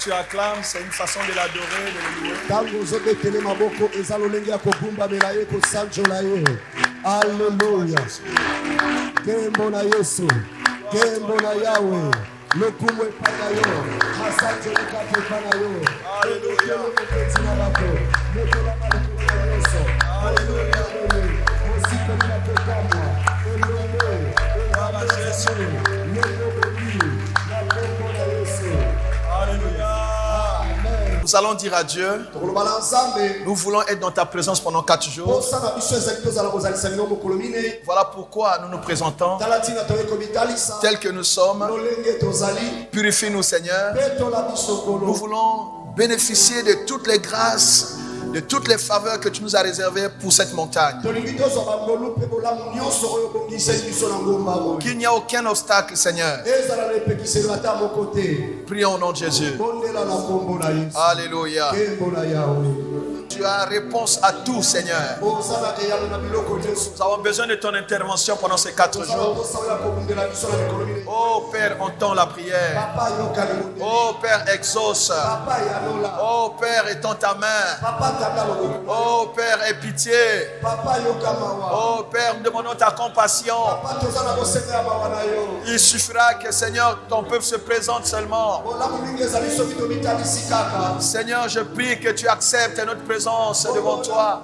tu acclames, c'est une façon de l'adorer, de le louer. Alléluia. Kembo na Yesu. Kembo na Yahweh. Lokumwe pana yo. Masanjo nikate pana yo. Alléluia. Alléluia. Nous allons dire à Dieu, nous voulons être dans ta présence pendant 4 jours. Voilà pourquoi nous nous présentons tels que nous sommes. Purifie-nous, Seigneur. Nous voulons bénéficier de toutes les grâces, de toutes les faveurs que tu nous as réservées pour cette montagne. Qu'il n'y a aucun obstacle, Seigneur. Prions au nom de Jésus. Alléluia. Tu as réponse à tout, Seigneur. Nous avons besoin de ton intervention pendant ces 4 jours. Oh Père, entends la prière. Oh Père, exauce. Oh Père, étends ta main. Oh Père, aie pitié. Oh Père, demandons ta compassion. Il suffira que, Seigneur, ton peuple se présente seulement. Seigneur, je prie que tu acceptes notre présence devant toi.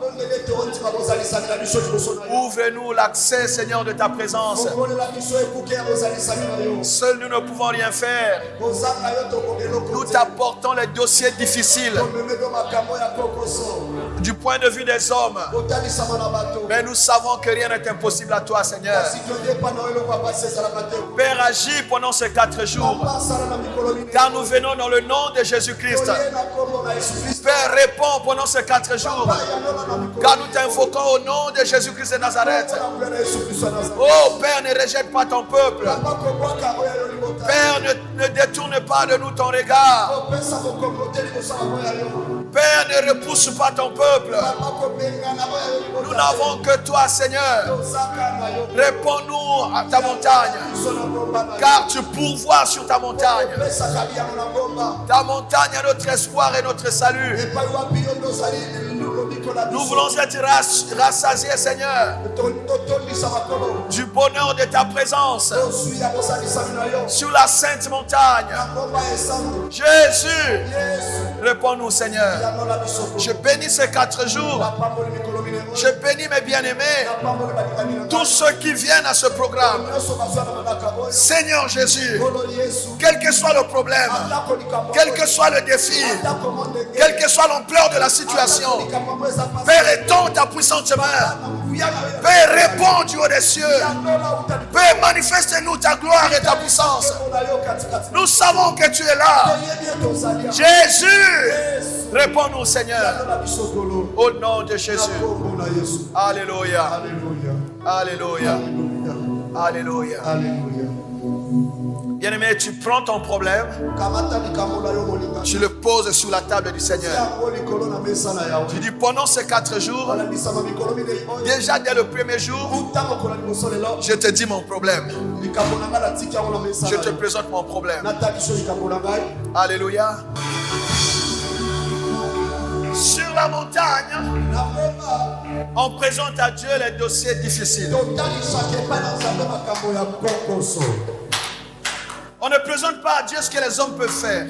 Ouvre-nous l'accès, Seigneur, de ta présence. Seuls nous ne pouvons rien faire. Nous t'apportons les dossiers difficiles du point de vue des hommes. Mais nous savons que rien n'est impossible à toi, Seigneur. Père, agis pendant ces 4 jours. Car nous venons dans le nom de Jésus-Christ. Père, réponds pendant ces 4 jours. Car nous t'invoquons au nom de Jésus-Christ de Nazareth. Oh Père, ne rejette pas ton peuple. Père, ne détourne pas de nous ton regard. Père, ne repousse pas ton peuple. Nous n'avons que toi, Seigneur. Réponds-nous à ta montagne. Car tu pourvois sur ta montagne. Ta montagne est notre espoir et notre salut. Nous voulons être rassasiés, Seigneur, du bonheur de ta présence sur la sainte montagne. Jésus, réponds-nous, Seigneur. Je bénis ces 4 jours. Je bénis mes bien-aimés, tous ceux qui viennent à ce programme. Seigneur Jésus, quel que soit le problème, quel que soit le défi, quelle que soit l'ampleur de la situation, Père, étends ta puissante main. Père, réponds du haut des cieux. Père, manifeste-nous ta gloire et ta puissance. Nous savons que tu es là. Jésus, réponds-nous, Seigneur. Au nom de Jésus. Alléluia. Alléluia. Alléluia. Bien-aimé, tu prends ton problème, tu le poses sur la table du Seigneur. Tu dis pendant ces 4 jours, déjà dès le premier jour, je te dis mon problème. Je te présente mon problème. Alléluia. Sur la montagne, on présente à Dieu les dossiers difficiles. On ne présente pas à Dieu ce que les hommes peuvent faire.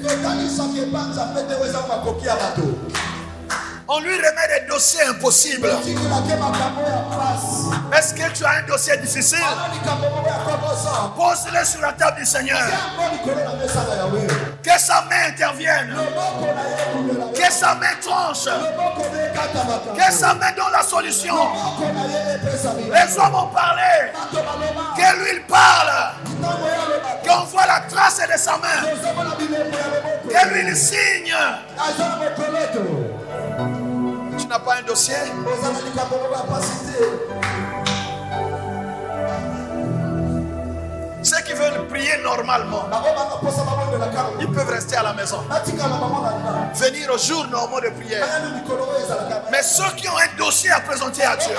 On lui remet des dossiers impossibles. Est-ce que tu as un dossier difficile? Pose-le sur la table du Seigneur. Que sa main intervienne. Que sa main tranche. Que sa main donne la solution. Les hommes ont parlé. Que lui il parle. Qu'on voit la trace de sa main. Que lui il signe. Tu n'as pas un dossier? Ceux qui veulent prier normalement, ils peuvent rester à la maison. venir aux jours normaux de prière. Mais ceux qui ont un dossier à présenter à Dieu,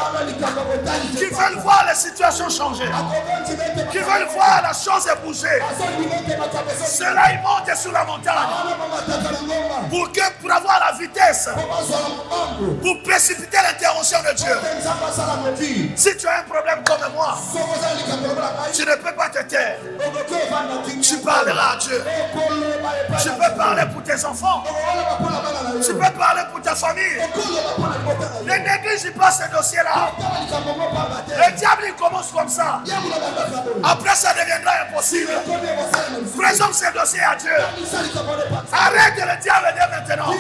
qui veulent voir les situations changer, qui veulent voir la chose bouger, ceux-là, ils montent sur la montagne pour avoir la vitesse, pour précipiter l'intervention de Dieu. Si tu as un problème comme moi, tu ne peux pas te taire. Tu parleras à Dieu. Tu peux parler pour tes enfants. Tu peux parler pour ta famille. Ne néglige pas ce dossier-là. Le diable, il commence comme ça. Après, ça deviendra impossible. Présente ce dossier à Dieu. Arrête le diable dès maintenant.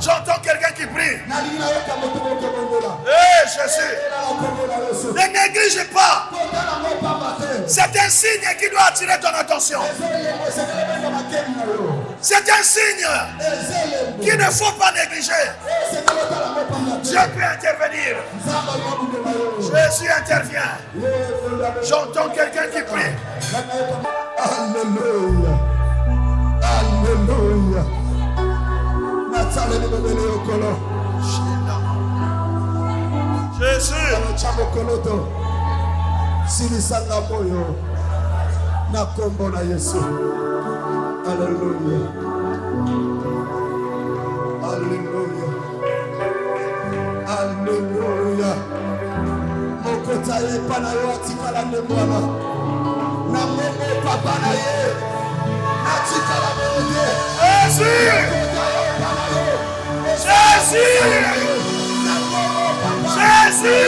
J'entends quelqu'un qui prie. Hé, Jésus. Ne néglige pas. C'est un signe qui doit attirer ton attention. C'est un signe qu'il ne faut pas négliger. Dieu peut intervenir. Jésus intervient. J'entends quelqu'un qui prie. Alléluia. Alléluia. Jésus. Silisanga moyo na kombo na Yesu. Alléluia. Alléluia. Alléluia. Mokota ye pana yo atikala ne mwana. Na momo papa na ye. Atikala moye. Jésus. Jésus. Jésus.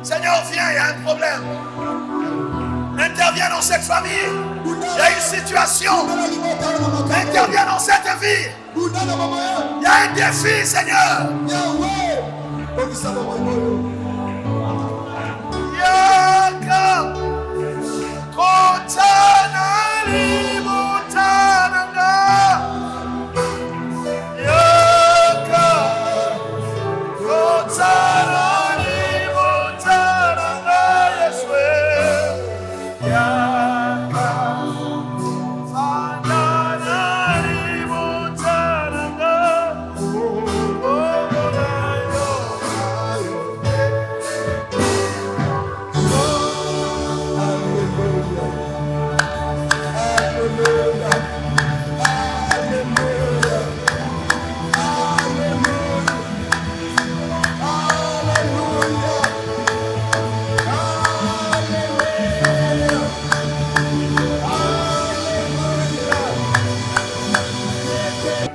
Seigneur, viens, il y a un problème. Interviens dans cette famille. Il y a une situation. Interviens dans cette vie. Il y a un défi, Seigneur. Yaka Kotana Limutananga Yaka Kotana Limutananga Yeswe Yaka Kotana Limutananga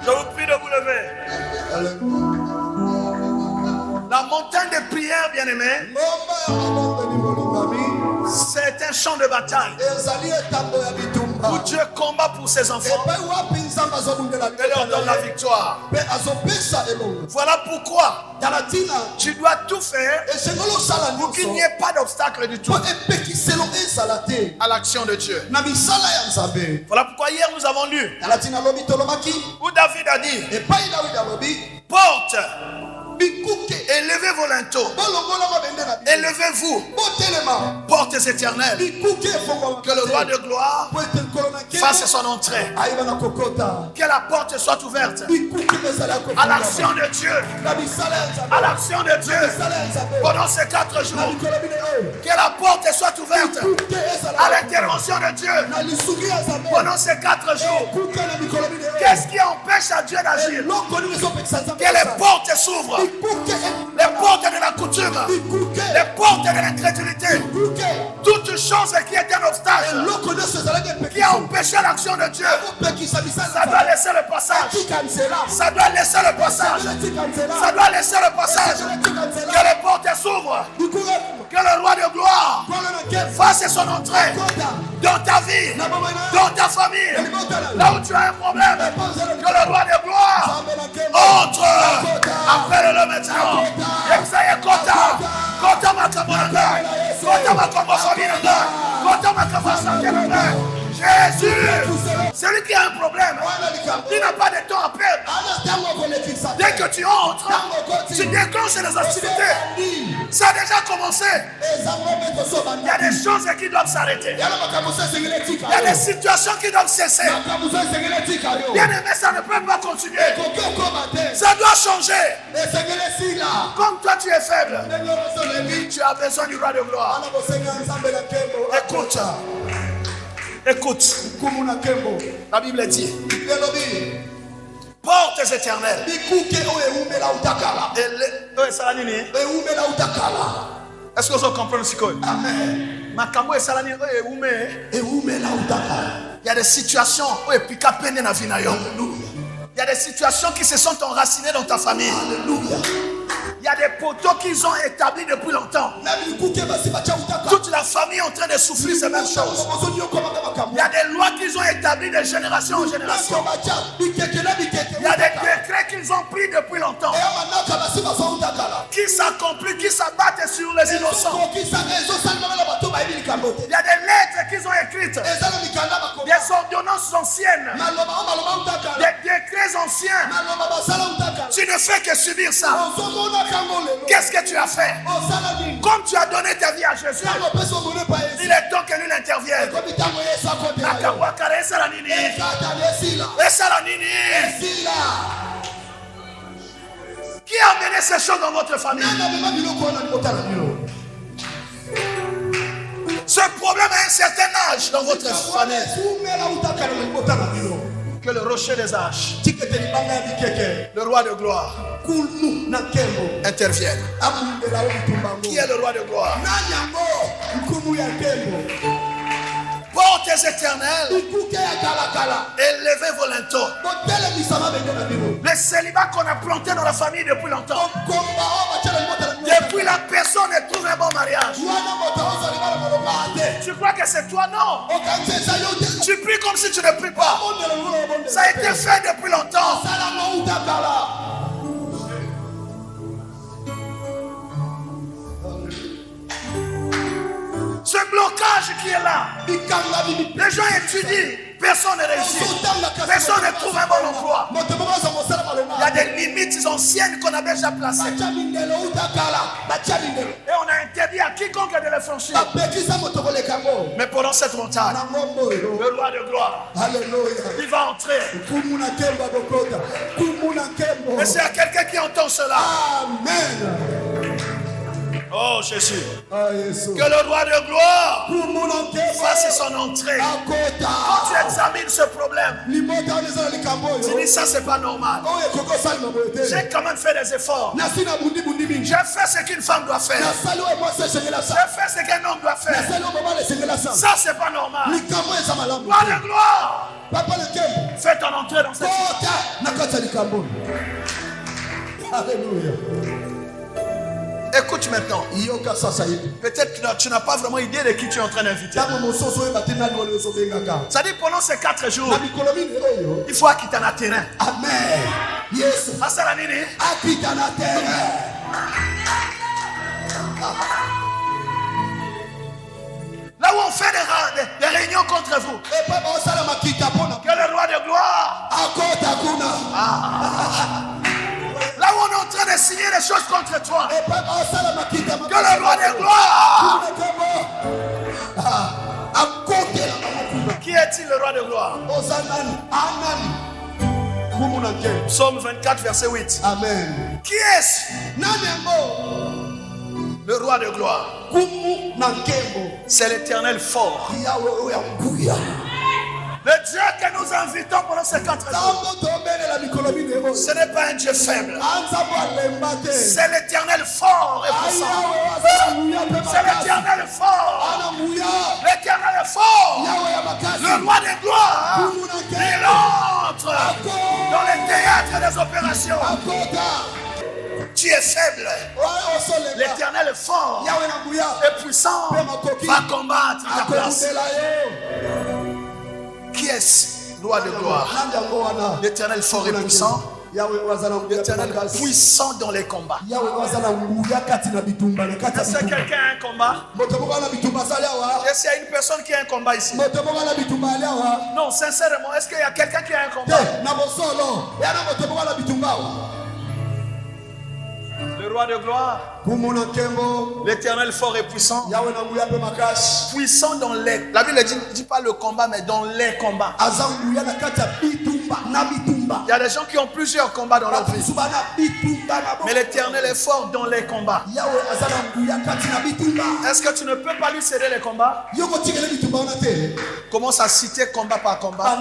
Je vous prie de vous lever. La montagne de prière, bien-aimé, c'est un champ de bataille où Dieu combat pour ses enfants et leur donne la victoire. Voilà pourquoi tu dois tout faire pour qu'il n'y ait pas d'obstacle du tout à l'action de Dieu. Voilà pourquoi hier nous avons lu où David a dit: porte, élevez vos linteaux, élevez-vous, portes éternelles, que le roi de gloire fasse son entrée, que la porte soit ouverte à l'action de Dieu, à l'action de Dieu pendant ces 4 jours, que la porte soit ouverte à l'intervention de Dieu pendant ces 4 jours. Qu'est-ce qui empêche à Dieu d'agir? Que les portes s'ouvrent, les portes de la coutume, les portes de l'incrédulité, toute chose qui est un obstacle, qui a empêché l'action de Dieu, ça doit laisser le passage. Ça doit laisser le passage. Ça doit laisser le passage. Que les portes s'ouvrent. Que le roi de gloire fasse son entrée dans ta vie, dans ta famille. Là où tu as un problème, que le roi de gloire entre. Appelle-le maintenant. Exaye Kota. Kota Makamoranga. Kota Makamoranga. Kota Makamoranga. Jésus, celui qui a un problème, il n'a pas de temps à perdre. Dès que tu entres, tu déclenches les hostilités. Ça a déjà commencé. Il y a des choses qui doivent s'arrêter. Il y a des situations qui doivent cesser. Bien aimé, ça ne peut pas continuer. Ça doit changer. Comme toi tu es faible, tu as besoin du roi de gloire. Écoute. Écoute. La Bible dit, portes éternelles. Est-ce que vous comprenez ce que Amen. il y a des situations où il y a des situations qui se sont enracinées dans ta famille. Alléluia. Il y a des poteaux qu'ils ont établis depuis longtemps. Toute la famille est en train de souffrir ces mêmes choses. Il y a des lois qu'ils ont établies de génération en génération. Il y a des décrets qu'ils ont pris depuis longtemps, qui s'accomplissent, qui s'abattent sur les innocents. Il y a des lettres qu'ils ont écrites, des ordonnances anciennes, des décrets anciens. Tu ne fais que subir ça. Qu'est-ce que tu as fait? Comme tu as donné ta vie à Jésus, il est temps que lui intervienne. Qui a amené ces choses dans votre famille? Ce problème a un certain âge dans votre famille. Que le rocher des âges, le roi de gloire, intervienne. Qui est le roi de gloire? Portes éternelles, élevez vos linteaux. Le célibat qu'on a planté dans la famille depuis longtemps, depuis la personne ne trouve un bon mariage. Tu crois que c'est toi? Non. Tu pries comme si tu ne pries pas. Ça a été fait depuis longtemps. Ce blocage qui est là, les gens étudient, personne ne réussit, personne ne trouve un bon emploi. Il y a des limites anciennes qu'on a déjà placées. Et on a interdit à quiconque de les franchir. Mais pendant cette montagne, le roi de gloire, il va entrer. Et c'est à quelqu'un qui entend cela. Amen. Oh Jésus, que le roi de gloire fasse son entrée. Quand tu examines ce problème, tu dis ça c'est pas normal. J'ai quand même fait des efforts. J'ai fait ce qu'une femme doit faire. J'ai fait ce qu'un homme doit faire. Ça c'est pas normal. Roi de gloire, fais ton entrée dans cette situation. Alléluia. Écoute maintenant. Peut-être que tu n'as pas vraiment idée de qui tu es en train d'inviter. Ça dit pendant ces 4 jours, il faut acquitter un terrain. Amen. Yes. Là où on fait des réunions contre vous, que le roi de gloire, là où on est en train de signer des choses contre toi, que le roi de gloire. Qui est-il le roi de gloire? Psaume 24 verset 8. Amen. Qui est-ce? Le roi de gloire. C'est l'Éternel fort. Le Dieu que nous invitons pendant ces 4 jours, ce n'est pas un Dieu faible. C'est l'Éternel fort et puissant. C'est l'Éternel fort. L'Éternel fort. Le roi des gloires. Il entre dans les théâtres des opérations. Tu es faible. L'Éternel est fort et puissant. Va combattre ta place. Qui est-ce? Roi de gloire. L'Éternel fort et puissant. L'Éternel puissant dans les combats. Est-ce que quelqu'un a un combat? Est-ce qu'il y a une personne qui a un combat ici? Non, sincèrement, est-ce qu'il y a quelqu'un qui a un combat? Le roi de gloire, l'Éternel fort et puissant, puissant dans les... La Bible ne dit pas le combat, mais dans les combats. Il y a des gens qui ont plusieurs combats dans leur vie, mais l'Éternel est fort dans les combats. Est-ce que tu ne peux pas lui céder les combats? Commence à citer combat par combat.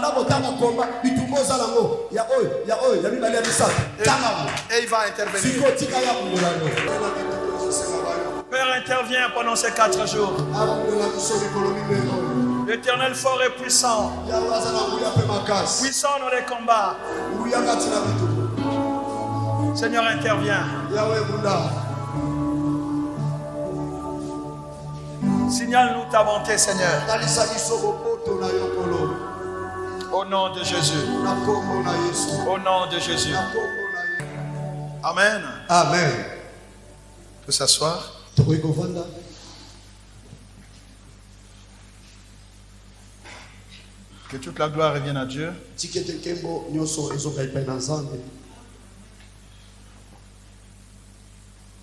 Et il va intervenir. Père, intervient pendant ces 4 jours. L'Éternel fort et puissant, puissant dans les combats. Seigneur, intervient. Signale-nous ta bonté, Seigneur. Au nom de Jésus. Au nom de Jésus. Amen. Amen. Tu peux s'asseoir. Que toute la gloire revienne à Dieu.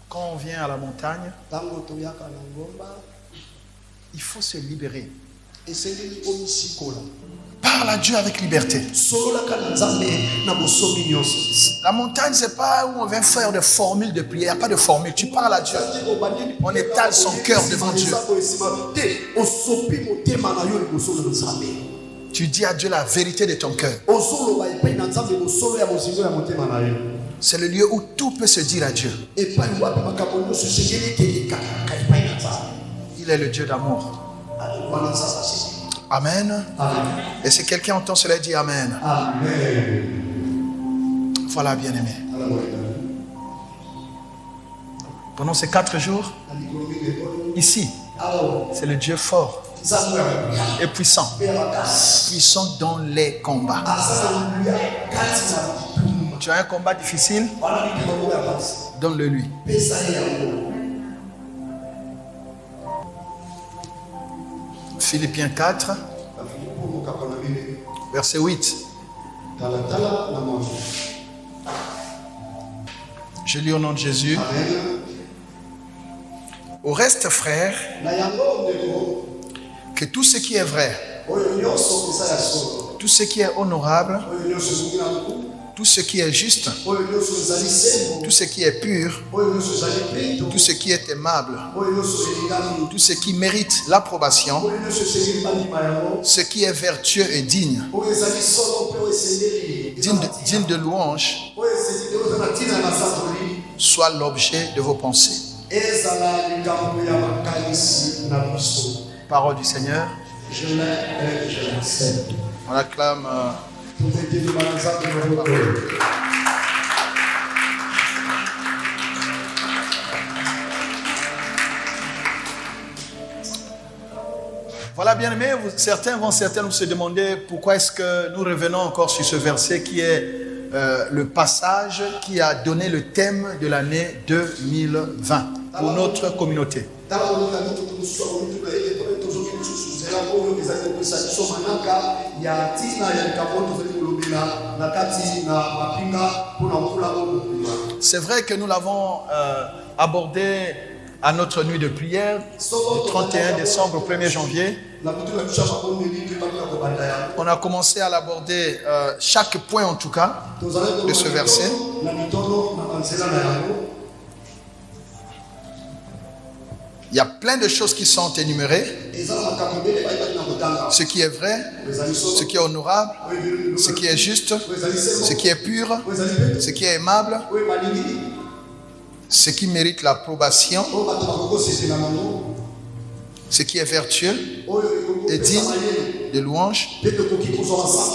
Quand on vient à la montagne, il faut se libérer. Parle à Dieu avec liberté. La montagne, c'est pas où on vient faire des formules de prière. Il n'y a pas de formule. Tu parles à Dieu. On étale son cœur devant Dieu. Tu dis à Dieu la vérité de ton cœur. C'est le lieu où tout peut se dire à Dieu. Il est le Dieu d'amour. Amen. Amen. Et si quelqu'un entend cela, dit Amen. Amen. Voilà, bien-aimé. Pendant ces 4 jours, ici, c'est le Dieu fort et puissant. Puissant dans les combats. Tu as un combat difficile, donne-le lui. Philippiens 4, verset 8. Je lis au nom de Jésus. Au reste, frères, que tout ce qui est vrai, tout ce qui est honorable, tout ce qui est juste, tout ce qui est pur, tout ce qui est aimable, tout ce qui mérite l'approbation, ce qui est vertueux et digne de louange, soit l'objet de vos pensées. Parole du Seigneur. On acclame. Voilà, bien aimé, certains vont se demander pourquoi est-ce que nous revenons encore sur ce verset qui est le passage qui a donné le thème de l'année 2020 pour notre communauté. C'est vrai que nous l'avons abordé à notre nuit de prière du 31 décembre au 1er janvier. On a commencé à l'aborder chaque point en tout cas de ce verset. Il y a plein de choses qui sont énumérées. Ce qui est vrai, ce qui est honorable, ce qui est juste, ce qui est pur, ce qui est aimable, ce qui mérite l'approbation, ce qui est vertueux et digne de louange.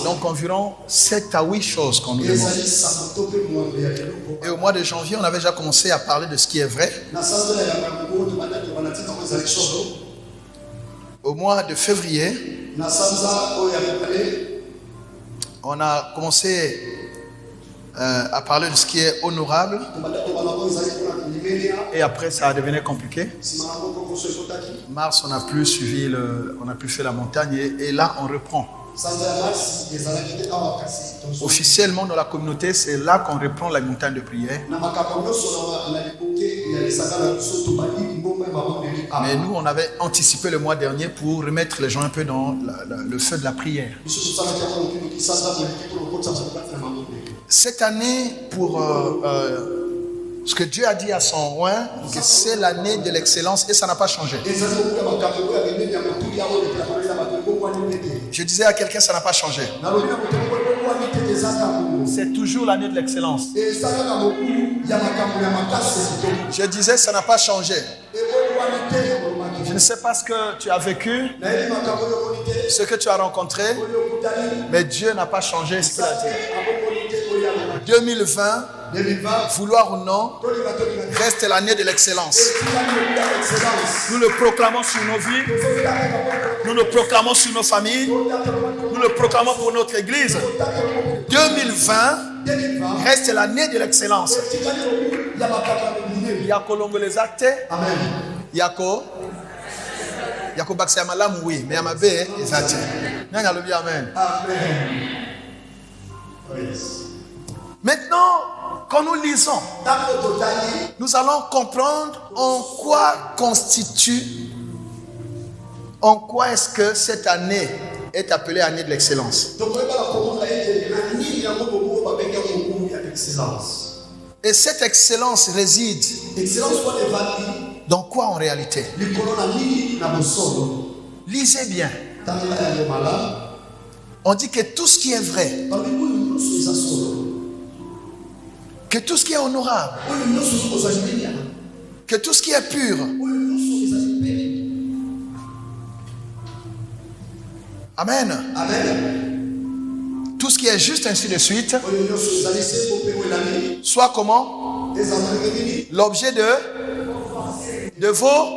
Donc environ 7 à 8 choses qu'on nous demande. Et au mois de janvier, on avait déjà commencé à parler de ce qui est vrai. Au mois de février, on a commencé a parlé de ce qui est honorable. Et après, ça devenait compliqué. Mars, on a plus suivi, on a plus fait la montagne. Et là, on reprend. Officiellement, dans la communauté, c'est là qu'on reprend la montagne de prière. Mais nous, on avait anticipé le mois dernier pour remettre les gens un peu dans le feu de la prière. Cette année, pour ce que Dieu a dit à son roi, que c'est l'année de l'excellence et ça n'a pas changé. Je disais à quelqu'un, ça n'a pas changé. C'est toujours l'année de l'excellence. Je disais, ça n'a pas changé. Je ne sais pas ce que tu as vécu, ce que tu as rencontré, mais Dieu n'a pas changé ce qu'il a dit. 2020, vouloir ou non, reste l'année de l'excellence. Nous le proclamons sur nos vies, nous le proclamons sur nos familles, nous le proclamons pour notre église. 2020 reste l'année de l'excellence. Yako longolezate, Yako bakse malamu oui, mais amabe ezate. Nanga lobi amen. Maintenant, quand nous lisons, nous allons comprendre en quoi est-ce que cette année est appelée année de l'excellence. Et cette excellence réside dans quoi en réalité? Lisez bien. On dit que tout ce qui est vrai, que tout ce qui est honorable, que tout ce qui est pur, amen. Tout ce qui est juste, ainsi de suite, soit comment? L'objet de vos...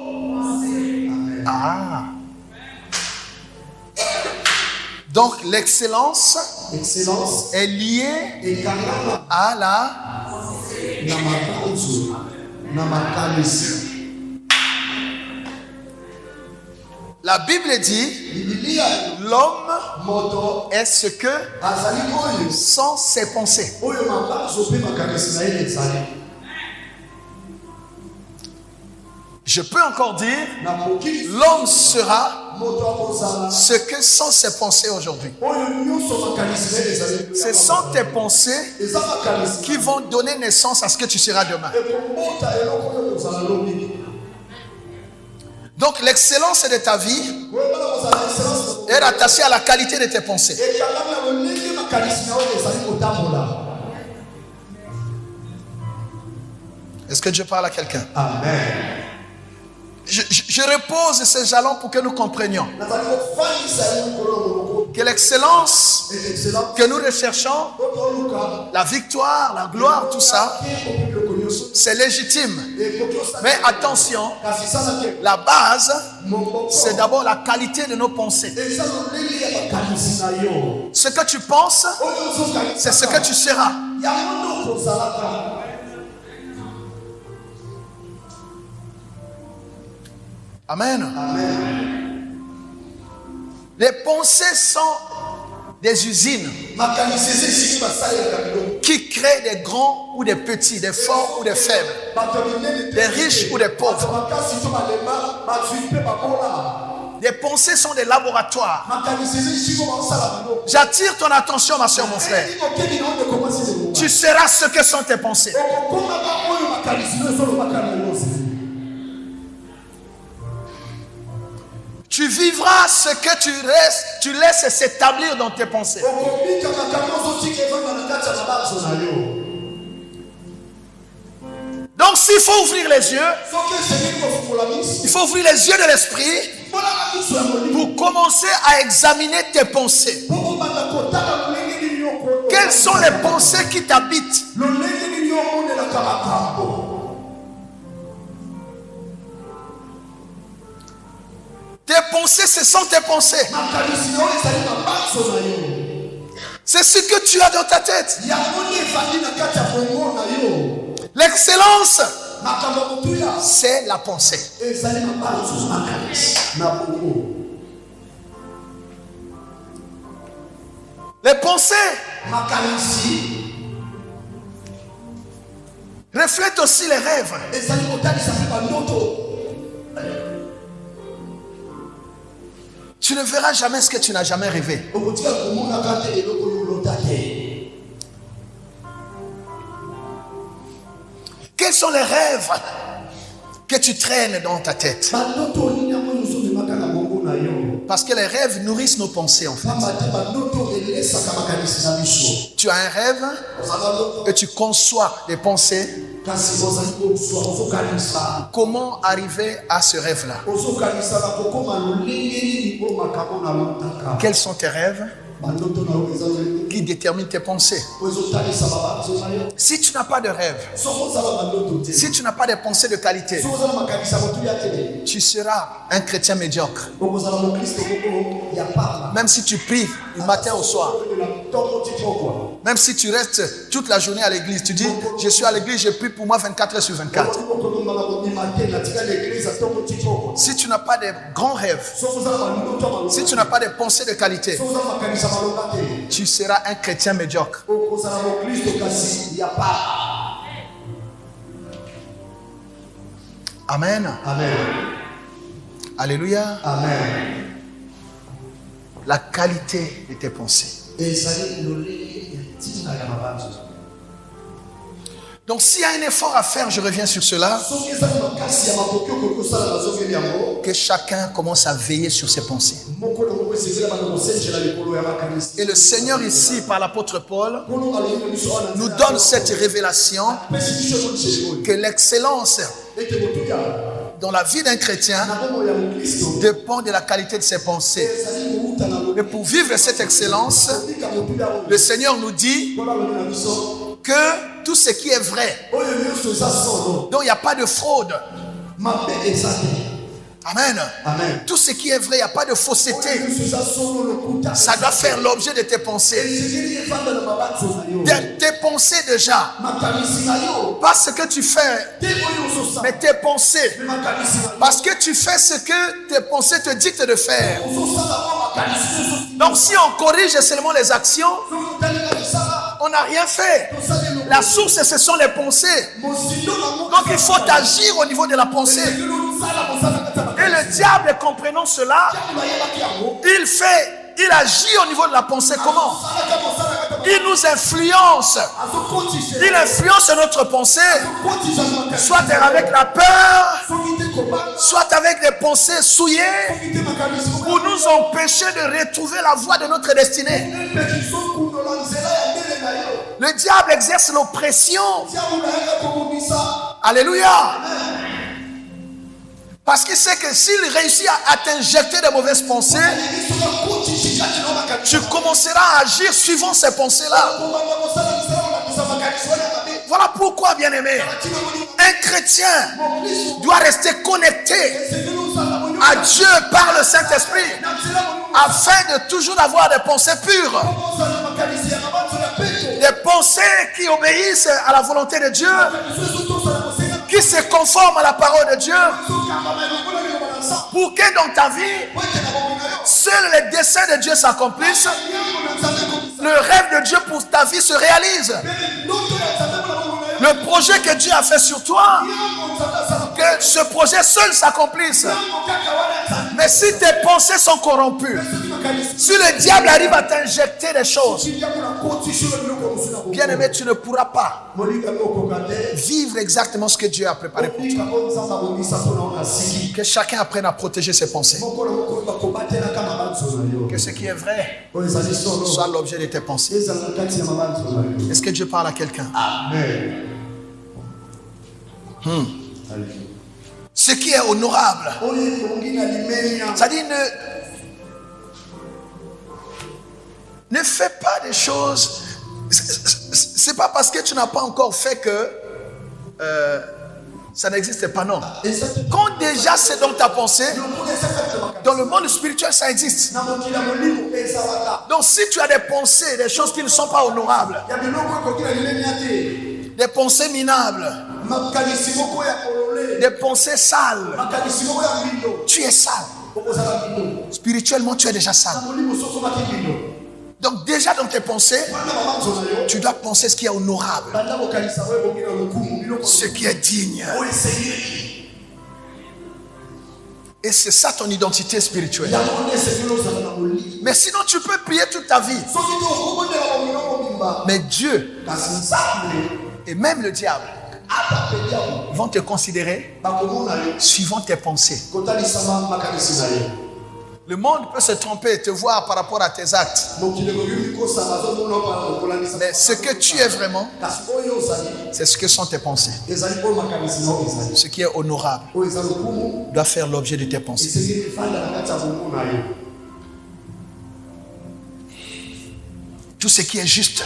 Ah. Donc l'excellence est liée à la... La Bible dit, l'homme est ce que sont ses pensées. Je peux encore dire, l'homme sera ce que sont ses pensées aujourd'hui. Ce sont tes pensées qui vont donner naissance à ce que tu seras demain. Donc l'excellence de ta vie est rattachée à la qualité de tes pensées. Est-ce que Dieu parle à quelqu'un? Amen. Je repose ces jalons pour que nous comprenions que l'excellence que nous recherchons, la victoire, la gloire, tout ça, c'est légitime. Mais attention, la base, c'est d'abord la qualité de nos pensées. Ce que tu penses, c'est ce que tu seras. Amen. Amen. Les pensées sont des usines qui créent des grands ou des petits, des forts ou des faibles, des riches ou des pauvres. Les pensées sont des laboratoires. J'attire ton attention, ma soeur, mon frère. Tu seras ce que sont tes pensées. Tu vivras ce que tu laisses s'établir dans tes pensées. Donc s'il faut ouvrir les yeux, il faut ouvrir les yeux de l'esprit pour commencer à examiner tes pensées. Quelles sont les pensées qui t'habitent? Tes pensées, ce sont tes pensées. C'est ce que tu as dans ta tête. L'excellence, c'est la pensée. Les pensées reflètent aussi les rêves. Tu ne verras jamais ce que tu n'as jamais rêvé. Quels sont les rêves que tu traînes dans ta tête? Parce que les rêves nourrissent nos pensées en fait. Tu as un rêve et tu conçois des pensées. Comment arriver à ce rêve-là? Quels sont tes rêves qui déterminent tes pensées? Si tu n'as pas de rêve, si tu n'as pas de pensées de qualité, tu seras un chrétien médiocre. Même si tu pries du matin au soir, même si tu restes toute la journée à l'église, tu dis je suis à l'église, je prie pour moi 24 heures sur 24. Si tu n'as pas de grands rêves, si tu n'as pas de pensées de qualité, tu seras un chrétien médiocre. Amen. Amen. Alléluia. Amen. La qualité de tes pensées. Donc s'il y a un effort à faire, je reviens sur cela, que chacun commence à veiller sur ses pensées. Et le Seigneur ici, par l'apôtre Paul, nous donne cette révélation que l'excellence dans la vie d'un chrétien dépend de la qualité de ses pensées. Et pour vivre cette excellence, le Seigneur nous dit que tout ce qui est vrai, dont il n'y a pas de fraude, amen. Amen. Tout ce qui est vrai, il n'y a pas de fausseté, ça doit faire l'objet de tes pensées. De tes pensées déjà. Pas ce que tu fais, mais tes pensées. Parce que tu fais ce que tes pensées te dictent de faire. Donc si on corrige seulement les actions, on n'a rien fait. La source, ce sont les pensées. Donc il faut agir au niveau de la pensée. Et le diable, comprenant cela, il agit au niveau de la pensée. Comment? Il nous influence. Il influence notre pensée, soit avec la peur, soit avec des pensées souillées, pour nous empêcher de retrouver la voie de notre destinée. Le diable exerce l'oppression. Alléluia. Parce qu'il sait que s'il réussit à t'injecter de mauvaises pensées, tu commenceras à agir suivant ces pensées-là. Voilà pourquoi, bien-aimé, un chrétien doit rester connecté à Dieu par le Saint-Esprit afin de toujours avoir des pensées pures. Des pensées qui obéissent à la volonté de Dieu, qui se conforment à la parole de Dieu, pour que dans ta vie, seuls les desseins de Dieu s'accomplissent, le rêve de Dieu pour ta vie se réalise. Le projet que Dieu a fait sur toi, que ce projet seul s'accomplisse. Mais si tes pensées sont corrompues, si le diable arrive à t'injecter des choses, bien-aimé, tu ne pourras pas vivre exactement ce que Dieu a préparé pour toi. Que chacun apprenne à protéger ses pensées. Que ce qui est vrai soit l'objet de tes pensées. Est-ce que Dieu parle à quelqu'un? Amen. Ce qui est honorable, c'est-à-dire ne fais pas des choses. C'est pas parce que tu n'as pas encore fait que ça n'existe pas, non. Quand déjà c'est dans ta pensée, dans le monde spirituel ça existe. Donc si tu as des pensées, des choses qui ne sont pas honorables, des pensées minables, des pensées sales, tu es sale. Spirituellement, tu es déjà sale. Donc déjà dans tes pensées, tu dois penser ce qui est honorable, ce qui est digne. Et c'est ça ton identité spirituelle. Mais sinon tu peux prier toute ta vie. Mais Dieu et même le diable vont te considérer suivant tes pensées. Le monde peut se tromper et te voir par rapport à tes actes. Mais ce que tu es vraiment, c'est ce que sont tes pensées. Ce qui est honorable doit faire l'objet de tes pensées. Tout ce qui est juste.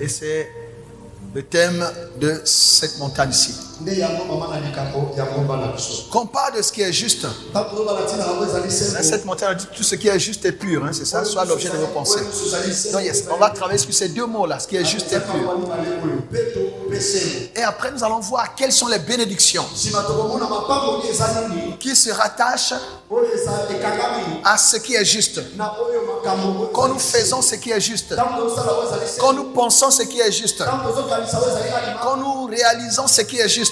Et c'est le thème de cette montagne ici. Quand on parle de ce qui est juste, cette montagne dit tout ce qui est juste et pur, hein, c'est ça, soit l'objet de vos pensées. Donc, yes, on va travailler sur ces deux mots-là, ce qui est juste et pur. Et après, nous allons voir quelles sont les bénédictions qui se rattachent à ce qui est juste. Quand nous faisons ce qui est juste, quand nous pensons ce qui est juste, quand nous réalisons ce qui est juste,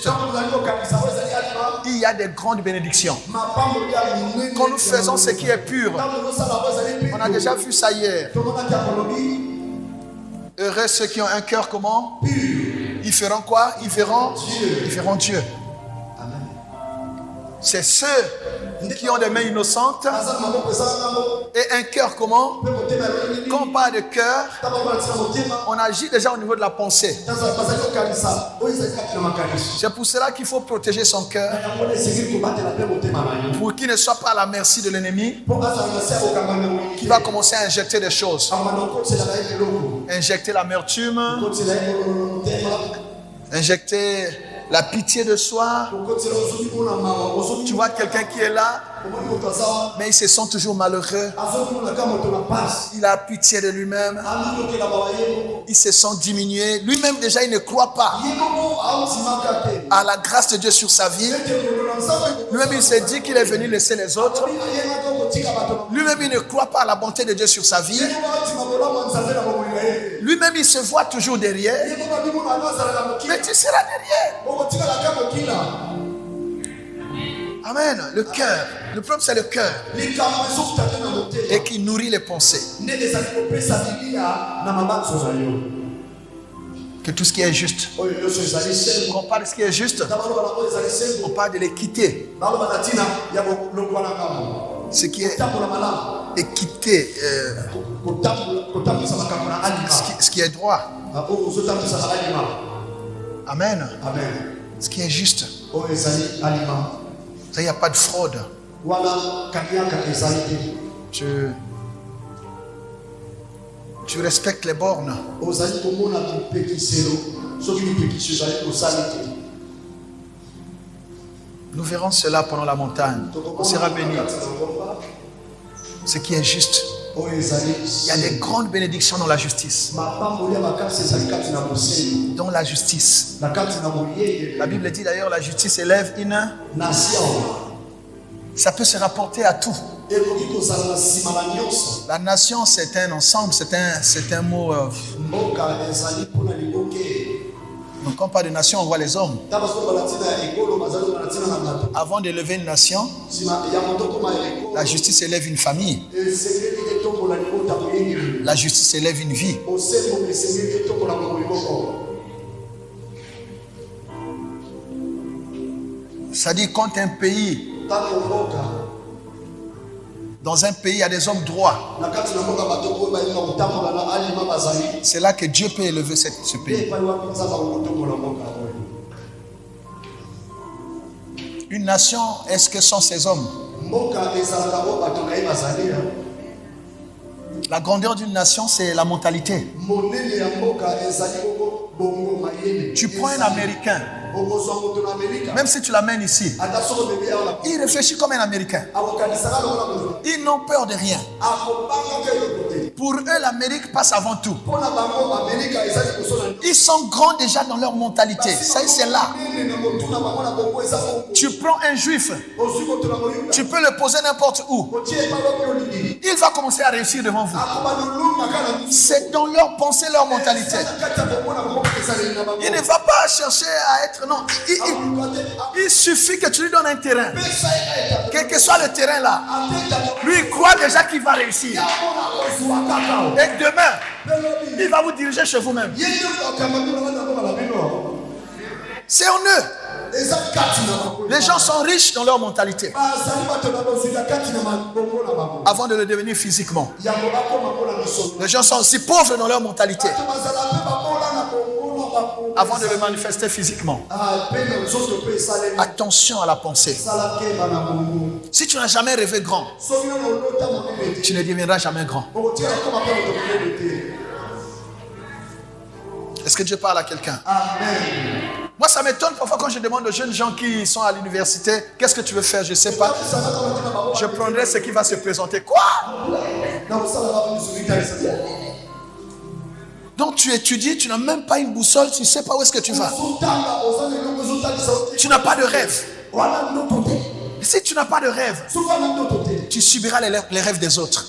il y a des grandes bénédictions. Quand nous faisons ce qui est pur, on a déjà vu ça hier. Heureux ceux qui ont un cœur comment? Ils feront quoi? Ils verront Dieu. C'est ceux qui ont des mains innocentes et un cœur comment? Quand on parle de cœur, on agit déjà au niveau de la pensée. C'est pour cela qu'il faut protéger son cœur pour qu'il ne soit pas à la merci de l'ennemi qui va commencer à injecter des choses. Injecter l'amertume, injecter la pitié de soi. Tu vois quelqu'un qui est là, mais il se sent toujours malheureux. Il a pitié de lui-même. Il se sent diminué. Lui-même déjà, il ne croit pas à la grâce de Dieu sur sa vie. Lui-même, il s'est dit qu'il est venu laisser les autres. Lui-même, il ne croit pas à la bonté de Dieu sur sa vie. Lui-même, il se voit toujours derrière. Mais tu seras derrière. Amen. Le cœur. Le problème, c'est le cœur. Et qui nourrit les pensées. Que tout ce qui est juste. Quand on parle de ce qui est juste, on parle de l'équité. Ce qui est équité, ce qui est droit. Amen. Ce qui est juste. Il n'y a pas de fraude. Tu respectes les bornes. Nous verrons cela pendant la montagne. On sera bénis. Ce qui est juste. Il y a des grandes bénédictions dans la justice. Dans la justice. La Bible dit d'ailleurs, la justice élève une nation. Ça peut se rapporter à tout. La nation, c'est un ensemble, c'est un mot. Donc quand on parle de nation, on voit les hommes. Avant d'élever une nation, la justice élève une famille. La justice élève une vie. Ça dit quand un pays, dans un pays, il y a des hommes droits. C'est là que Dieu peut élever ce pays. Une nation, est-ce que sont ces hommes? La grandeur d'une nation, c'est la mentalité. Tu prends un Américain, même si tu l'amènes ici, il réfléchit comme un Américain. Ils n'ont peur de rien. Pour eux, l'Amérique passe avant tout. Ils sont grands déjà dans leur mentalité. Ça, c'est là. Tu prends un juif, tu peux le poser n'importe où. Il va commencer à réussir devant vous. C'est dans leur pensée, leur mentalité. Il ne va pas chercher à être... Non, il suffit que tu lui donnes un terrain. Quel que soit le terrain là, lui il croit déjà qu'il va réussir. Et demain, il va vous diriger chez vous-même. C'est en eux. Les gens sont riches dans leur mentalité avant de le devenir physiquement. Les gens sont aussi pauvres dans leur mentalité avant de le manifester physiquement. Attention à la pensée. Si tu n'as jamais rêvé grand, tu ne deviendras jamais grand. Est-ce que Dieu parle à quelqu'un? Amen. Moi, ça m'étonne parfois quand je demande aux jeunes gens qui sont à l'université, qu'est-ce que tu veux faire? Je ne sais pas. Je prendrai ce qui va se présenter. Quoi? Donc tu étudies, tu n'as même pas une boussole, tu ne sais pas où est-ce que tu vas. Tu n'as pas de rêve. Et si tu n'as pas de rêve, tu subiras les rêves des autres.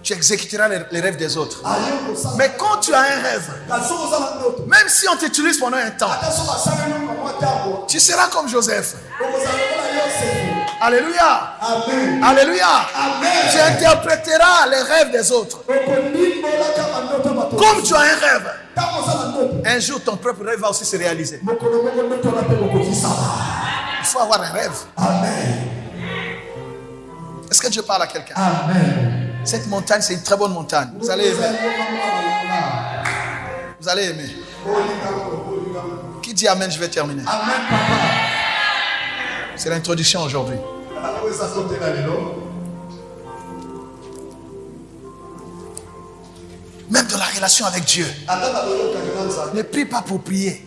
Tu exécuteras les rêves des autres. Mais quand tu as un rêve, même si on t'utilise pendant un temps, tu seras comme Joseph. Alléluia. Amen. Alléluia. Amen. Tu interpréteras les rêves des autres. Comme tu as un rêve, un jour ton propre rêve va aussi se réaliser. Il faut avoir un rêve. Amen. Est-ce que Dieu parle à quelqu'un? Amen. Cette montagne, c'est une très bonne montagne. Vous allez aimer. Vous allez aimer. Qui dit Amen? Je vais terminer. Amen, papa. C'est l'introduction aujourd'hui. Même dans la relation avec Dieu, ne prie pas pour prier.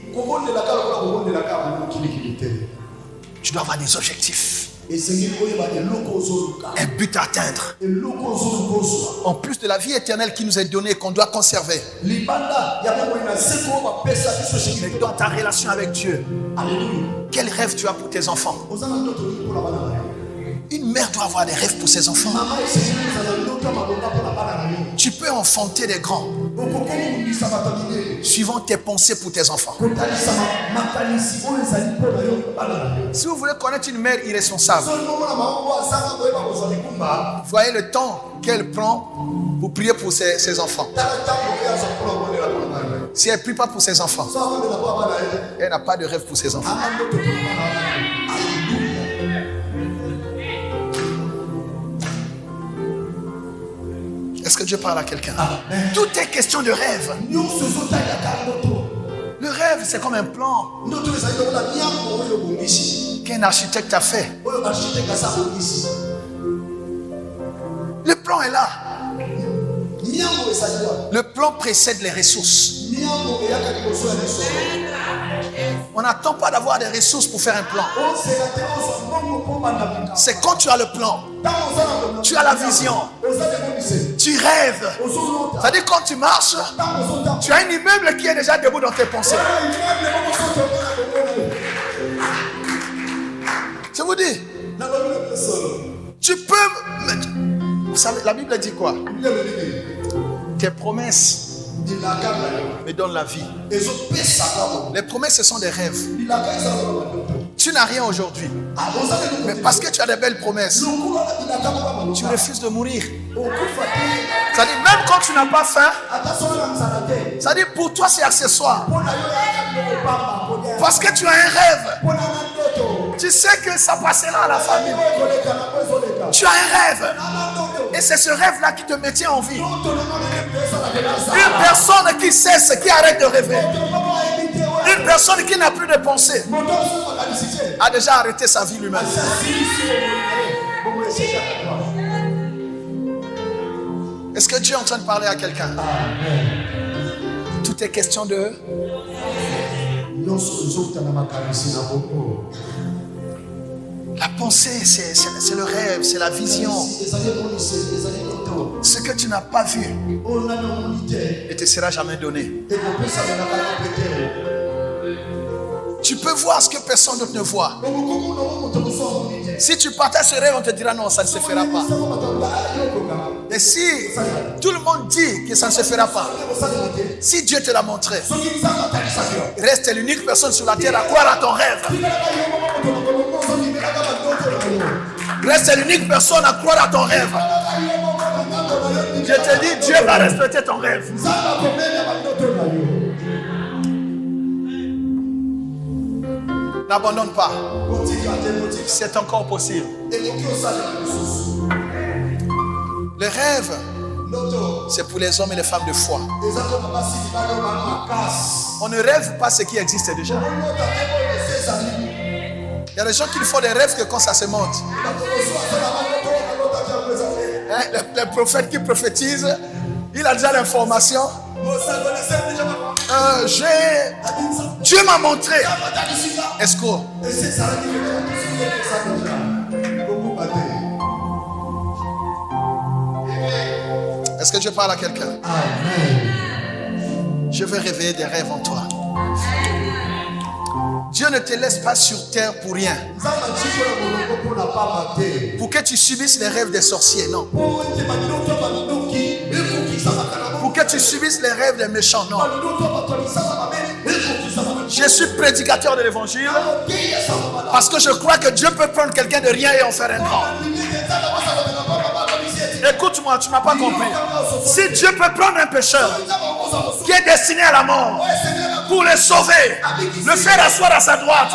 Tu dois avoir des objectifs. Un but à atteindre. En plus de la vie éternelle qui nous est donnée, qu'on doit conserver. Mais dans ta relation avec Dieu, quel rêve tu as pour tes enfants? Une mère doit avoir des rêves pour ses enfants. Tu peux enfanter des grands suivant tes pensées pour tes enfants. Si vous voulez connaître une mère irresponsable, voyez le temps qu'elle prend pour prier pour ses enfants. Si elle ne prie pas pour ses enfants, elle n'a pas de rêve pour ses enfants. Est-ce que Dieu parle à quelqu'un? Tout est question de rêve. Le rêve, c'est comme un plan qu'un architecte a fait. Le plan est là. Le plan précède les ressources. On n'attend pas d'avoir des ressources pour faire un plan. C'est quand tu as le plan, tu as la vision, tu rêves. C'est-à-dire quand tu marches, tu as un immeuble qui est déjà debout dans tes pensées. Je vous dis, tu peux... Vous savez, la Bible dit quoi? Tes promesses me donnent la vie. Les promesses, ce sont des rêves. Tu n'as rien aujourd'hui, mais parce que tu as des belles promesses, tu refuses de mourir. C'est-à-dire, même quand tu n'as pas faim, c'est-à-dire pour toi c'est accessoire. Parce que tu as un rêve. Tu sais que ça passera à la famille. Tu as un rêve. Et c'est ce rêve-là qui te maintient en vie. Une personne qui cesse, qui arrête de rêver. Une personne qui n'a plus de pensée a déjà arrêté sa vie lui-même. Est-ce que Dieu est en train de parler à quelqu'un? Tout est question de... La pensée, c'est le rêve, c'est la vision. Ce que tu n'as pas vu ne te sera jamais donné. Tu peux voir ce que personne d'autre ne voit. Si tu partages ce rêve, on te dira non, ça ne se fera pas. Mais si tout le monde dit que ça ne se fera pas, si Dieu te l'a montré, reste l'unique personne sur la terre à croire à ton rêve. Reste l'unique personne à croire à ton rêve. Je te dis, Dieu va respecter ton rêve. N'abandonne pas. C'est encore possible. Le rêve, c'est pour les hommes et les femmes de foi. On ne rêve pas ce qui existe déjà. Il y a des gens qui font des rêves que quand ça se monte. Les prophètes qui prophétisent, il a déjà l'information. Dieu m'a montré. Est-ce que est-ce que Dieu parle à quelqu'un? Je veux réveiller des rêves en toi. Dieu ne te laisse pas sur terre pour rien. Pour que tu subisses les rêves des sorciers, non. Pour que tu subisses les rêves des méchants, non. Je suis prédicateur de l'évangile parce que je crois que Dieu peut prendre quelqu'un de rien et en faire un grand. Écoute-moi, tu ne m'as pas compris. Si Dieu peut prendre un pécheur qui est destiné à la mort pour le sauver, le faire asseoir à sa droite,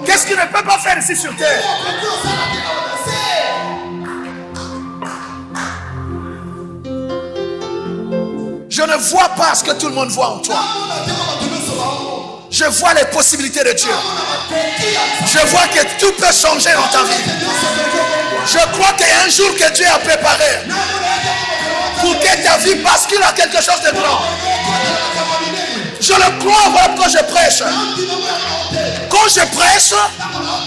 qu'est-ce qu'il ne peut pas faire ici sur terre? Je ne vois pas ce que tout le monde voit en toi. Je vois les possibilités de Dieu. Je vois que tout peut changer dans ta vie. Je crois qu'il y a un jour que Dieu a préparé pour que ta vie bascule à quelque chose de grand. Je le crois, voilà pourquoi je prêche. Quand je prêche,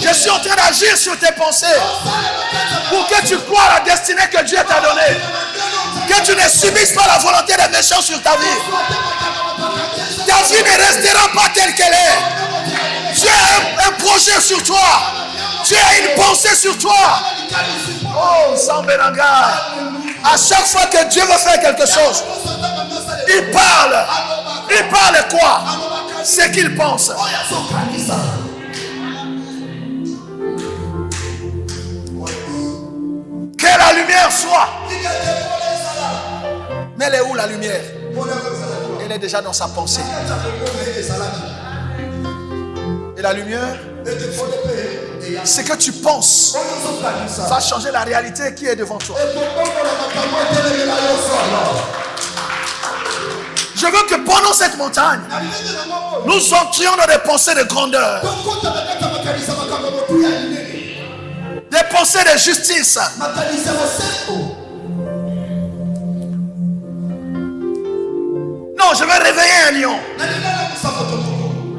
je suis en train d'agir sur tes pensées pour que tu crois à la destinée que Dieu t'a donnée. Que tu ne subisses pas la volonté des méchants sur ta vie. Ta vie ne restera pas telle qu'elle est. Dieu a un projet sur toi. Dieu a une pensée sur toi. Oh, Sambenanga. À chaque fois que Dieu veut faire quelque chose, il parle. Il parle quoi? Ce qu'il pense. Que la lumière soit. Mais elle est où la lumière? Elle est déjà dans sa pensée. Et la lumière, ce que tu penses va changer la réalité qui est devant toi. Je veux que pendant cette montagne, nous entrions dans des pensées de grandeur, des pensées de justice. Non, je vais réveiller un lion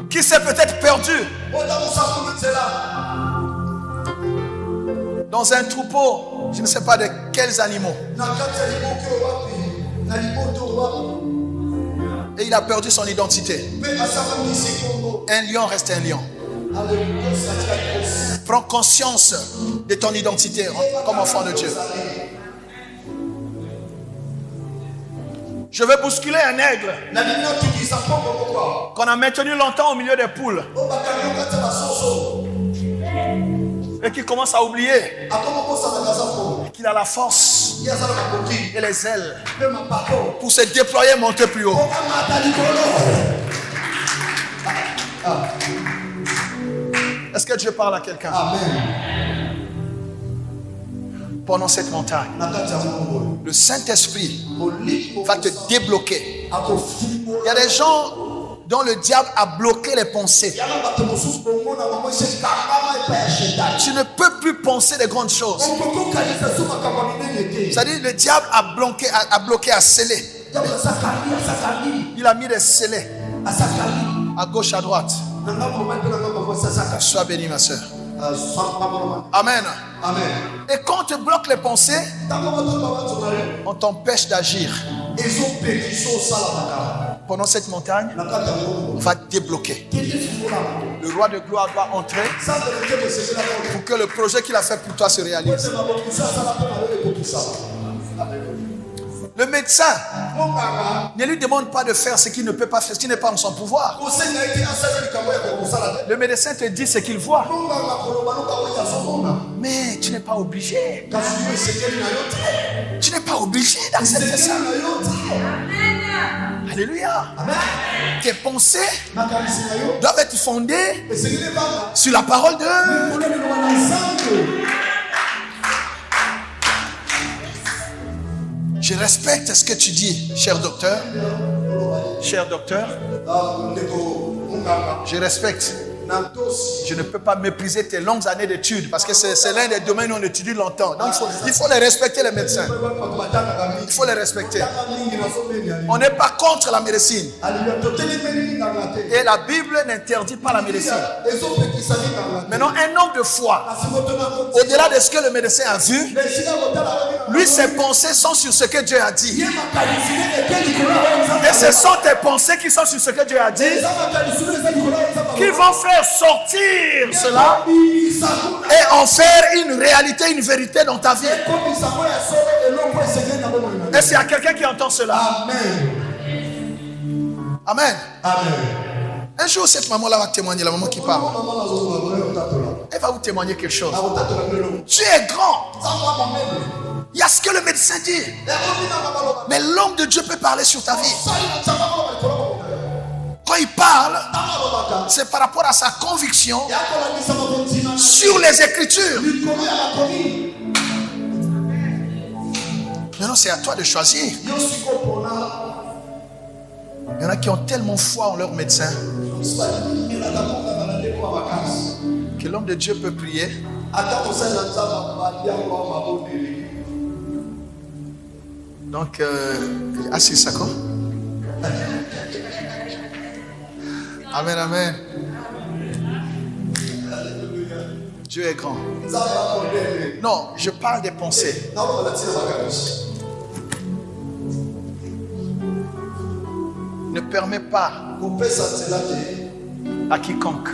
qui s'est peut-être perdu dans un troupeau, je ne sais pas de quels animaux. Et il a perdu son identité. Un lion reste un lion. Prends conscience de ton identité comme enfant de Dieu. Je vais bousculer un aigle qu'on a maintenu longtemps au milieu des poules et qui commence à oublier qu'il a la force et les ailes pour se déployer et monter plus haut. Est-ce que Dieu parle à quelqu'un? Pendant cette montagne, le Saint-Esprit va te débloquer. Il y a des gens, dont le diable a bloqué les pensées. Tu ne peux plus penser des grandes choses. C'est-à-dire le diable a bloqué, a scellé. Il a mis des scellés à gauche, à droite. Sois béni, ma soeur. Amen. Amen. Et quand on te bloque les pensées, on t'empêche d'agir. Pendant cette montagne, on va débloquer. Le roi de gloire doit entrer pour que le projet qu'il a fait pour toi se réalise. Le médecin ne lui demande pas de faire ce qu'il ne peut pas faire, ce qui n'est pas en son pouvoir. Le médecin te dit ce qu'il voit. Mais tu n'es pas obligé. Tu n'es pas obligé d'accepter ça. Alléluia. Tes pensées doivent être fondées sur la parole de Dieu. Je respecte ce que tu dis, cher docteur. Cher docteur, je respecte. Je ne peux pas mépriser tes longues années d'études parce que c'est l'un des domaines où on étudie longtemps. Donc il faut les respecter, les médecins. Il faut les respecter. On n'est pas contre la médecine. Et la Bible n'interdit pas la médecine. Maintenant, un homme de foi, au-delà de ce que le médecin a vu, lui, ses pensées sont sur ce que Dieu a dit. Et ce sont tes pensées qui sont sur ce que Dieu a dit qui vont faire sortir cela et en faire une réalité, une vérité dans ta vie. Est-ce qu'il y a quelqu'un qui entend cela? Amen. Amen. Un jour, cette maman-là va témoigner, la maman qui parle. Elle va vous témoigner quelque chose. Tu es grand. Il y a ce que le médecin dit. Mais l'homme de Dieu peut parler sur ta vie. Quand il parle, c'est par rapport à sa conviction sur les Écritures. Maintenant, c'est à toi de choisir. Il y en a qui ont tellement foi en leur médecin que l'homme de Dieu peut prier. Donc, assis ça quoi? Amen, amen. Dieu est grand. Non, je parle des pensées. Ne permets pas à quiconque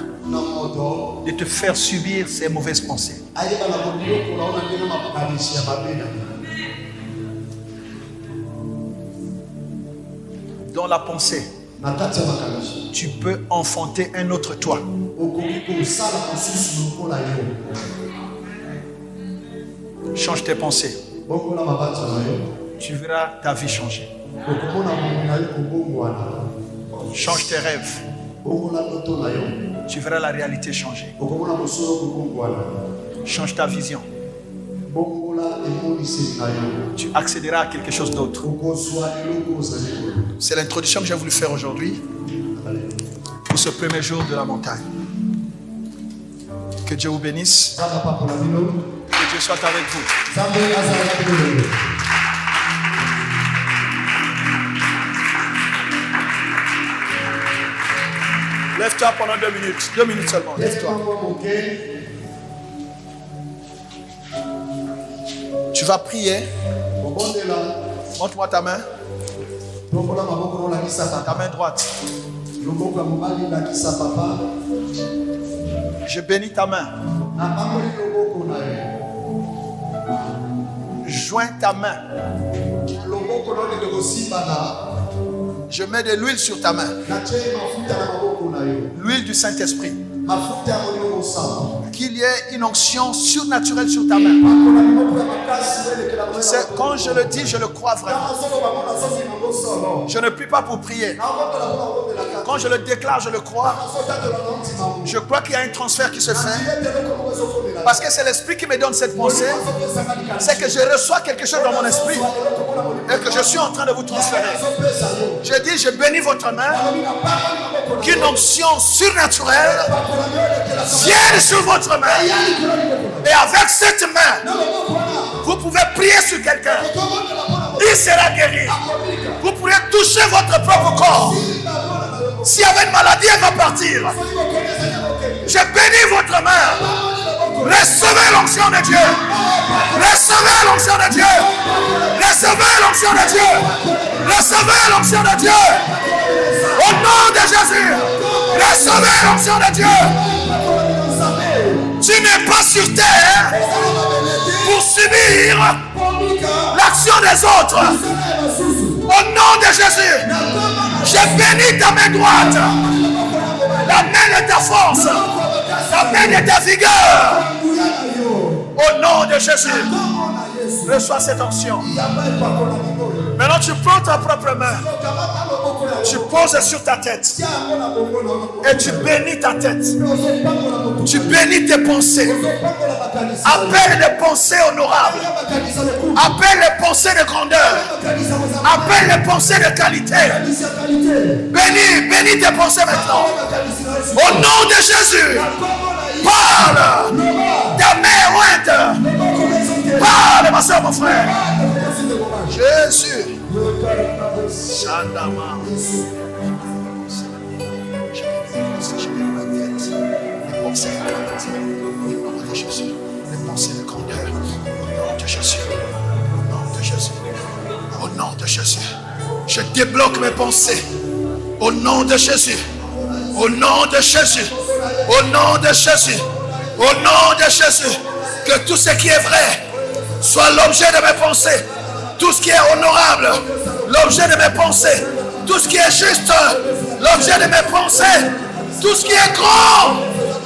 de te faire subir ces mauvaises pensées. Dans la pensée, tu peux enfanter un autre toi. Change tes pensées. Tu verras ta vie changer. Change tes rêves. Tu verras la réalité changer. Change ta vision. Tu accéderas à quelque chose d'autre. C'est l'introduction que j'ai voulu faire aujourd'hui pour ce premier jour de la montagne. Que Dieu vous bénisse. Que Dieu soit avec vous. Lève-toi pendant 2 minutes. 2 minutes seulement. Lève-toi. Tu vas prier. Montre-moi ta main. Ta main droite. Je bénis ta main. Joins ta main. Je mets de l'huile sur ta main. L'huile du Saint-Esprit. Qu'il y ait une onction surnaturelle sur ta main. Quand je le dis, je le crois vraiment. Je ne prie pas pour prier. Quand je le déclare, je le crois. Je crois qu'il y a un transfert qui se fait. Parce que c'est l'esprit qui me donne cette pensée. C'est que je reçois quelque chose dans mon esprit et que je suis en train de vous transférer. Je dis, je bénis votre main. Qu'une onction surnaturelle vienne sur votre main. Et avec cette main, vous pouvez prier sur quelqu'un. Il sera guéri. Vous pourrez toucher votre propre corps. S'il y avait une maladie, elle va partir. Je bénis votre main. Recevez l'onction de Dieu. Recevez l'onction de Dieu. Recevez l'onction de Dieu. Recevez l'onction de Dieu. Au nom de Jésus. Recevez l'onction de Dieu. Tu n'es pas sur terre pour subir l'action des autres. Au nom de Jésus, je bénis ta main droite, la main de ta force, la main de ta vigueur. Au nom de Jésus, reçois cette onction. Maintenant, tu prends ta propre main, tu poses sur ta tête et tu bénis ta tête. Tu bénis tes pensées. Appelle les pensées honorables. Appelle les pensées de grandeur. Appelle les pensées de qualité. Bénis tes pensées maintenant. Au nom de Jésus, parle. Ta main ointe. Parle, ma soeur, mon frère. Jésus. Chandama. Je bénis ma tête. Les pensées de qualité. Au nom de Jésus. Les pensées de grandeur. Au nom de Jésus. Au nom de Jésus. Au nom de Jésus. Je débloque mes pensées. Au nom de Jésus. Au nom de Jésus. Au nom de Jésus. Au nom de Jésus. Que tout ce qui est vrai soit l'objet de mes pensées. Tout ce qui est honorable, l'objet de mes pensées. Tout ce qui est juste, l'objet de mes pensées. Tout ce qui est grand,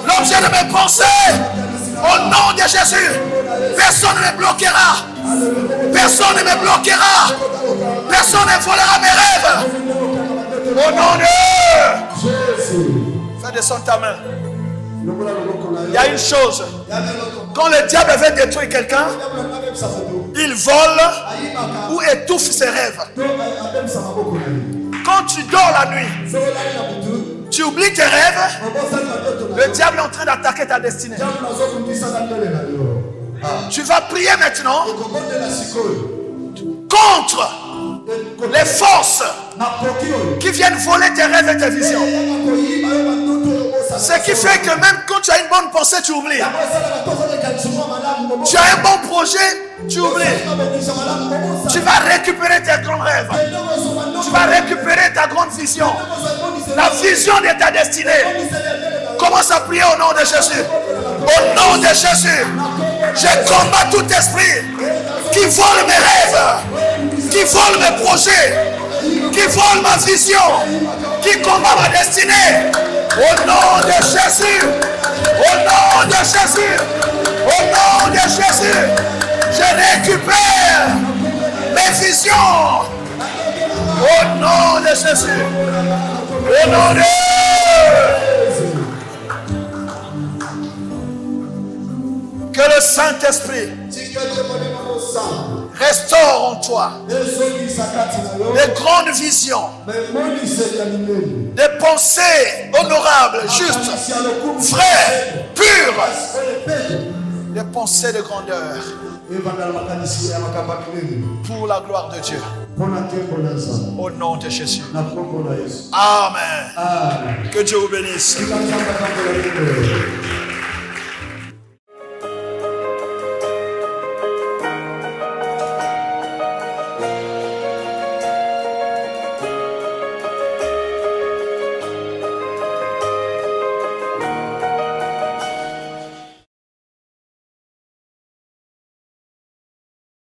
l'objet de mes pensées. Au nom de Jésus, personne ne me bloquera. Personne ne me bloquera. Personne ne volera mes rêves. Au nom de Jésus. Fais descendre ta main. Il y a une chose. Quand le diable veut détruire quelqu'un, il vole ou étouffe ses rêves. Quand tu dors la nuit, tu oublies tes rêves, le diable est en train d'attaquer ta destinée. Tu vas prier maintenant contre les forces qui viennent voler tes rêves et tes visions. Ce qui fait que même quand tu as une bonne pensée, tu oublies. Tu as un bon projet, tu oublies. Tu vas récupérer tes grands rêves. Tu vas récupérer ta grande vision. La vision de ta destinée. Commence à prier au nom de Jésus. Au nom de Jésus, je combats tout esprit qui vole mes rêves, qui vole mes projets, qui vole ma vision, qui combat ma destinée. Au nom de Jésus, au nom de Jésus, au nom de Jésus, je récupère mes visions. Au nom de Jésus, au nom de que le Saint-Esprit restaure en toi des grandes visions, des pensées honorables, justes, vraies, pures, des pensées de grandeur pour la gloire de Dieu. Au nom de Jésus. Amen. Que Dieu vous bénisse.